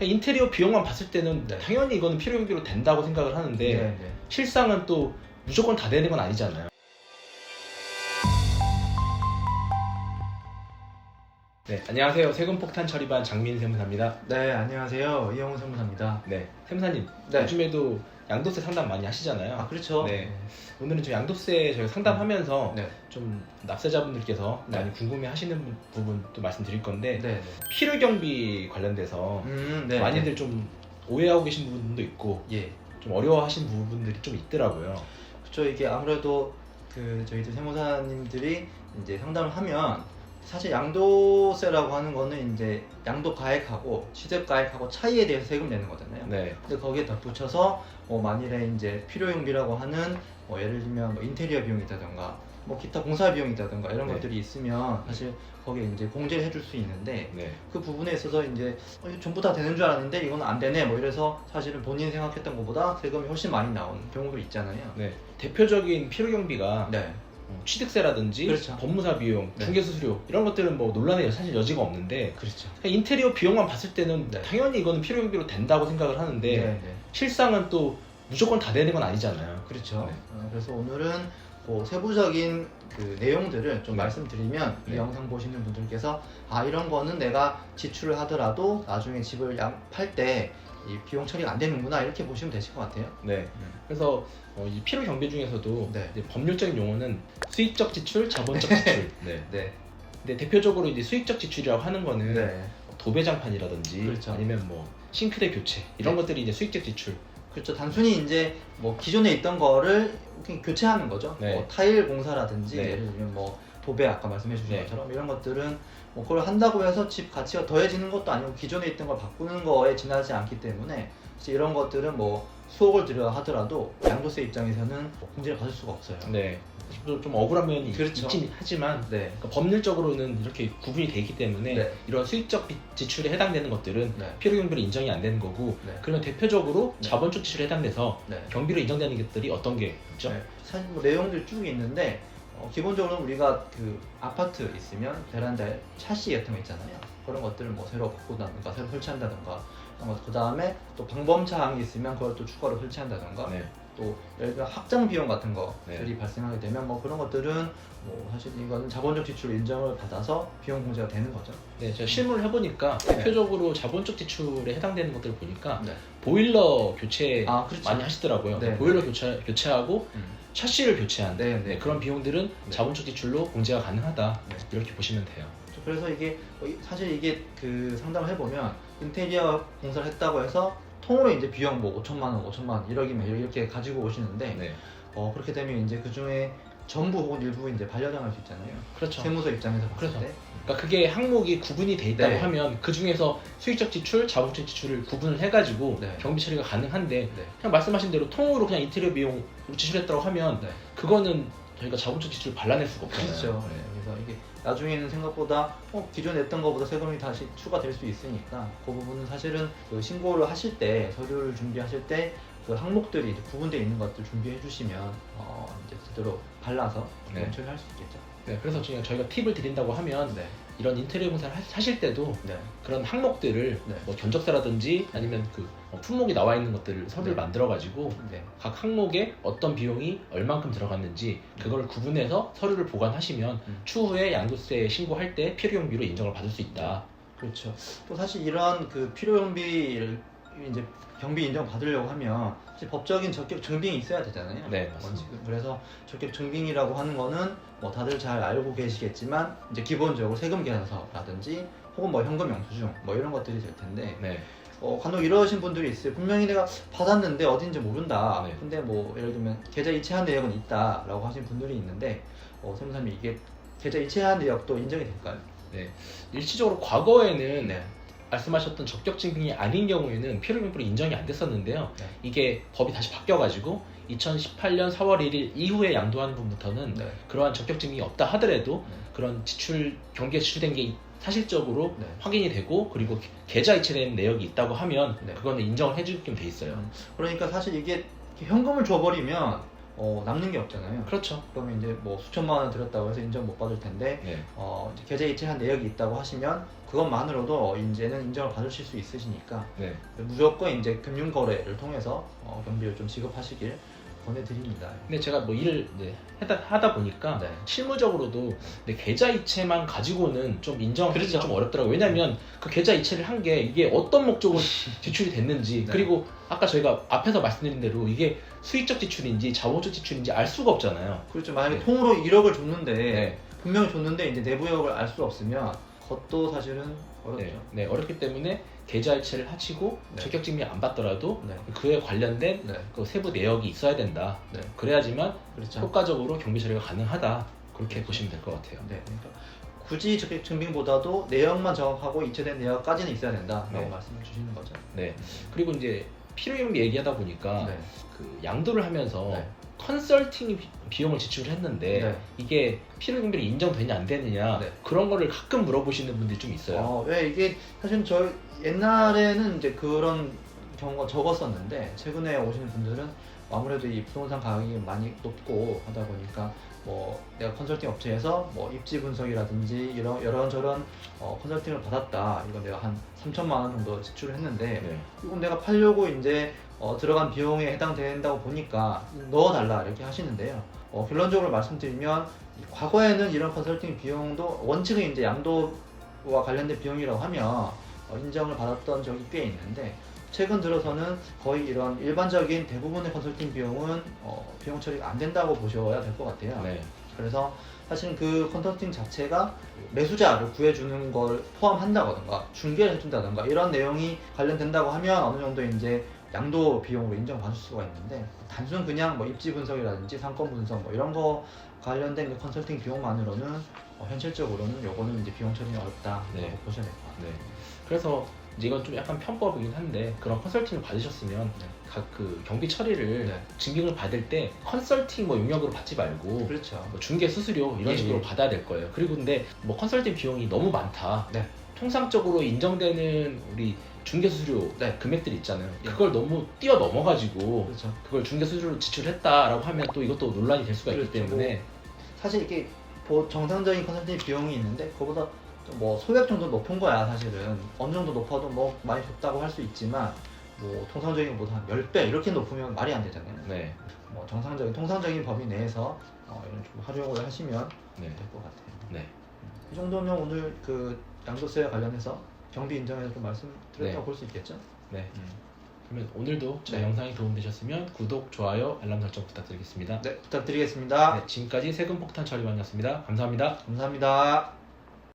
인테리어 비용만 봤을 때는 네. 당연히 이거는 필요경비로 된다고 생각을 하는데 네. 실상은 또 무조건 다 되는 건 아니잖아요. 네, 안녕하세요. 세금폭탄 처리반 장민 세무사입니다. 네, 안녕하세요. 이영훈 세무사입니다. 네, 세무사님, 네. 요즘에도 양도세 상담 많이 하시잖아요. 아, 그렇죠. 네. 오늘은 저 양도세 저희가 상담하면서 네. 좀 납세자분들께서 네. 많이 궁금해하시는 부분 또 말씀드릴 건데 네. 필요경비 관련돼서 네. 많이들 좀 오해하고 계신 부분도 있고 예. 좀 어려워하신 부분들이 좀 있더라고요. 그렇죠. 이게 아무래도 저희들 세무사님들이 이제 상담을 하면 사실 양도세라고 하는 거는 이제 양도 가액하고 취득 가액하고 차이에 대해서 세금 내는 거잖아요. 네. 근데 거기에 덧붙여서 만일에 이제 필요용비라고 하는 예를 들면 인테리어 비용이라든가 기타 공사 비용이라든가 이런 네. 것들이 있으면 사실 거기에 이제 공제를 해줄 수 있는데 네. 그 부분에 있어서 이제 이거 전부 다 되는 줄 알았는데 이건 안 되네 이래서 사실은 본인이 생각했던 것보다 세금이 훨씬 많이 나오는 경우도 있잖아요. 네. 대표적인 필요경비가 네. 취득세라든지 그렇죠. 법무사 비용, 네. 중개수수료 이런 것들은 뭐 논란의 사실 여지가 없는데 그렇죠. 인테리어 비용만 봤을 때는 네. 당연히 이거는 필요경비로 된다고 생각을 하는데 네. 실상은 또 무조건 다 되는 건 아니잖아요. 그렇죠. 네. 그래서 오늘은 세부적인 그 내용들을 좀 네. 말씀드리면 네. 이 영상 보시는 분들께서 이런 거는 내가 지출을 하더라도 나중에 집을 팔 때 이 비용 처리가 안 되는구나 이렇게 보시면 되실 것 같아요. 네. 그래서 이 필요 경비 중에서도 네. 이제 법률적인 용어는 수익적 지출, 자본적 지출. 네. 네. 근데 대표적으로 이제 수익적 지출이라고 하는 거는 네. 도배장판이라든지 그렇죠. 아니면 뭐 싱크대 교체 이런 네. 것들이 이제 수익적 지출. 그렇죠. 단순히 이제 기존에 있던 거를 그냥 교체하는 거죠. 네. 타일 공사라든지 네. 예를 들면 도배 아까 말씀해 주신 네. 것처럼 이런 것들은 그걸 한다고 해서 집 가치가 더해지는 것도 아니고 기존에 있던 걸 바꾸는 거에 지나지 않기 때문에 이런 것들은 수억을 들여 하더라도 양도세 입장에서는 공제를 받을 수가 없어요. 네. 좀 억울한 면이 그렇죠. 있긴 하지만 네. 그러니까 법률적으로는 이렇게 구분이 돼 있기 때문에 네. 이런 수익적 지출에 해당되는 것들은 네. 필요경비로 인정이 안 되는 거고 네. 그러면 대표적으로 네. 자본적 지출에 해당돼서 네. 경비로 인정되는 것들이 어떤 게 있죠? 네. 사실 내용들 쭉 있는데 기본적으로 우리가 아파트 있으면 베란다에 샤시 같은 거 있잖아요. 그런 것들을 새로 바꾼다든가 새로 설치한다든가 그 다음에 또 방범차항이 있으면 그걸 또 추가로 설치한다든가 네. 또 예를 들어 확장 비용 같은 것들이 네. 발생하게 되면 그런 것들은 사실 이건 자본적 지출 인정을 받아서 비용 공제가 되는 거죠. 네, 제가 실무를 해보니까 대표적으로 자본적 지출에 해당되는 것들을 보니까 네. 보일러 교체 그렇죠. 많이 하시더라고요. 네. 보일러 교체하고 샤시를 교체한 네. 그런 비용들은 네. 자본적 지출로 공제가 가능하다. 네. 이렇게 보시면 돼요. 그래서 이게 사실 이게 상담을 해보면 인테리어 공사를 했다고 해서 통으로 이제 비용 5천만 원, 5천만 원, 1억이면 이렇게 가지고 오시는데 네. 그렇게 되면 이제 그 중에 전부 혹은 일부 이제 반려당할 수 있잖아요. 그렇죠. 세무서 입장에서 봤을 그래서. 때. 그러니까 그게 항목이 구분이 돼 있다고 네. 하면 그 중에서 수익적 지출, 자본적 지출을 구분을 해가지고 네. 경비 처리가 가능한데 네. 그냥 말씀하신 대로 통으로 그냥 인테리어 비용 지출했다고 하면 네. 그거는 저희가 자본적 지출을 발라낼 수가 없잖아요. 그렇죠. 네. 그래서 이게 나중에는 생각보다 기존에 냈던 것보다 세금이 다시 추가될 수 있으니까 그 부분은 사실은 신고를 하실 때 서류를 준비하실 때 그 항목들이 이제 구분되어 있는 것들 준비해 주시면 이제 제대로 발라서 네. 처리할 수 있겠죠. 네, 그래서 저희가 팁을 드린다고 하면 네. 이런 인테리어 공사를 하실 때도 네. 그런 항목들을 네. 견적서라든지 아니면 품목이 나와 있는 것들을 서류를 네. 만들어가지고 네. 각 항목에 어떤 비용이 얼만큼 들어갔는지 그걸 구분해서 서류를 보관하시면 추후에 양도세 신고할 때 필요경비로 인정을 받을 수 있다. 그렇죠. 또 사실 이런 필요경비를 이제 경비 인정 받으려고 하면 사실 법적인 적격 증빙이 있어야 되잖아요. 네, 맞습니다. 그래서 적격 증빙이라고 하는 거는 다들 잘 알고 계시겠지만 이제 기본적으로 세금 계산서라든지 혹은 현금 영수증 이런 것들이 될 텐데 네. 간혹 이러신 분들이 있어요. 분명히 내가 받았는데 어딘지 모른다. 네. 근데 예를 들면 계좌 이체한 내역은 있다라고 하신 분들이 있는데 세무사님 이게 계좌 이체한 내역도 인정이 될까요? 네. 일시적으로 과거에는 네. 말씀하셨던 적격 증빙이 아닌 경우에는 필요경비로 인정이 안 됐었는데요. 네. 이게 법이 다시 바뀌어가지고 2018년 4월 1일 이후에 양도하는 분부터는 네. 그러한 적격 증빙이 없다 하더라도 네. 그런 경비에 지출된 게 사실적으로 네. 확인이 되고 그리고 계좌 이체된 내역이 있다고 하면 네. 그거는 인정을 해주게끔 돼 있어요. 그러니까 사실 이게 현금을 줘버리면 남는 게 없잖아요. 그렇죠. 그러면 이제 뭐 수천만 원 들였다고 해서 인정 못 받을 텐데 네. 이제 계좌 이체한 내역이 있다고 하시면 그것만으로도 이제는 인정을 받으실 수 있으시니까 네. 무조건 이제 금융거래를 통해서 경비를 좀 지급하시길 권해드립니다. 근데 제가 뭐 일을 이제 하다 보니까 네. 실무적으로도 근데 계좌 이체만 가지고는 좀 인정하기 그렇죠. 좀 어렵더라고요. 왜냐하면 그 계좌 이체를 한 게 이게 어떤 목적으로 지출이 됐는지 네. 그리고 아까 저희가 앞에서 말씀드린 대로 이게 수익적 지출인지 자본적 지출인지 알 수가 없잖아요. 그렇죠. 만약에 네. 통으로 1억을 줬는데 네. 분명히 줬는데 이제 내부역을 알 수 없으면 그것도 사실은 어렵죠. 네, 네, 어렵기 때문에 계좌 이체를 하시고 네. 자격증명이 안 받더라도 네. 그에 관련된 네. 그 세부 내역이 있어야 된다. 네. 그래야지만 그렇죠. 효과적으로 경비 처리가 가능하다. 그렇게 보시면 될 것 같아요. 네. 그러니까 굳이 자격증명보다도 내역만 정확하고 이체된 내역까지는 있어야 된다라고 네. 말씀을 주시는 거죠. 네. 그리고 이제 필요경비 얘기하다 보니까 네. 그 양도를 하면서 네. 컨설팅 비용을 지출을 했는데 네. 이게 필요경비로 인정되냐 안 되느냐 네. 그런 거를 가끔 물어보시는 분들이 좀 있어요. 왜 이게 사실 저 옛날에는 이제 그런 경우가 적었었는데 최근에 오시는 분들은 아무래도 이 부동산 가격이 많이 높고 하다 보니까 뭐 내가 컨설팅 업체에서 뭐 입지 분석이라든지 이런저런 컨설팅을 받았다. 이건 내가 한 3천만 원 정도 지출을 했는데 네. 이건 내가 팔려고 이제 들어간 비용에 해당된다고 보니까 넣어달라 이렇게 하시는데요. 결론적으로 말씀드리면 과거에는 이런 컨설팅 비용도 원칙은 이제 양도와 관련된 비용이라고 하면 인정을 받았던 적이 꽤 있는데 최근 들어서는 거의 이런 일반적인 대부분의 컨설팅 비용은 비용 처리가 안 된다고 보셔야 될 것 같아요. 네. 그래서 사실은 그 컨설팅 자체가 매수자를 구해주는 걸 포함한다거든가 중개를 해준다든가 이런 내용이 관련된다고 하면 어느 정도 이제 양도 비용으로 인정받을 수가 있는데 단순 그냥 뭐 입지 분석이라든지 상권 분석 뭐 이런 거 관련된 컨설팅 비용만으로는 현실적으로는 요거는 이제 비용 처리는 어렵다라고 네. 보셔야 될 것 같아요. 네. 그래서 이제 이건 좀 약간 편법이긴 한데 그런 컨설팅을 받으셨으면 네. 각 그 경비 처리를 네. 증빙을 받을 때 컨설팅 뭐 용역으로 받지 말고 그렇죠. 뭐 중개 수수료 이런 예, 식으로 예. 받아야 될 거예요. 그리고 근데 뭐 컨설팅 비용이 너무 많다. 네. 통상적으로 인정되는 우리 중개 수수료 네. 금액들 있잖아요. 예. 그걸 너무 뛰어넘어가지고 그렇죠. 그걸 중개 수수료로 지출했다라고 하면 또 이것도 논란이 될 수가 있기 그렇죠. 때문에 사실 이게 정상적인 컨설팅 비용이 있는데 그거보다 뭐 소액 정도 높은 거야 사실은. 어느 정도 높아도 뭐 많이 줬다고 할 수 있지만 뭐 통상적인 것보다 한 10배 이렇게 높으면 말이 안 되잖아요. 네. 뭐 통상적인 범위 내에서 이런 좀 활용을 하시면 네. 될 것 같아요. 네. 이 정도면 오늘 그 양도세와 관련해서 경비 인정에서 좀 말씀드렸다고 네. 볼 수 있겠죠? 네. 그러면 오늘도 저희 네. 영상이 도움되셨으면 구독, 좋아요, 알람 설정 부탁드리겠습니다. 네, 부탁드리겠습니다. 네, 지금까지 세금폭탄 처리반이었습니다. 감사합니다. 감사합니다.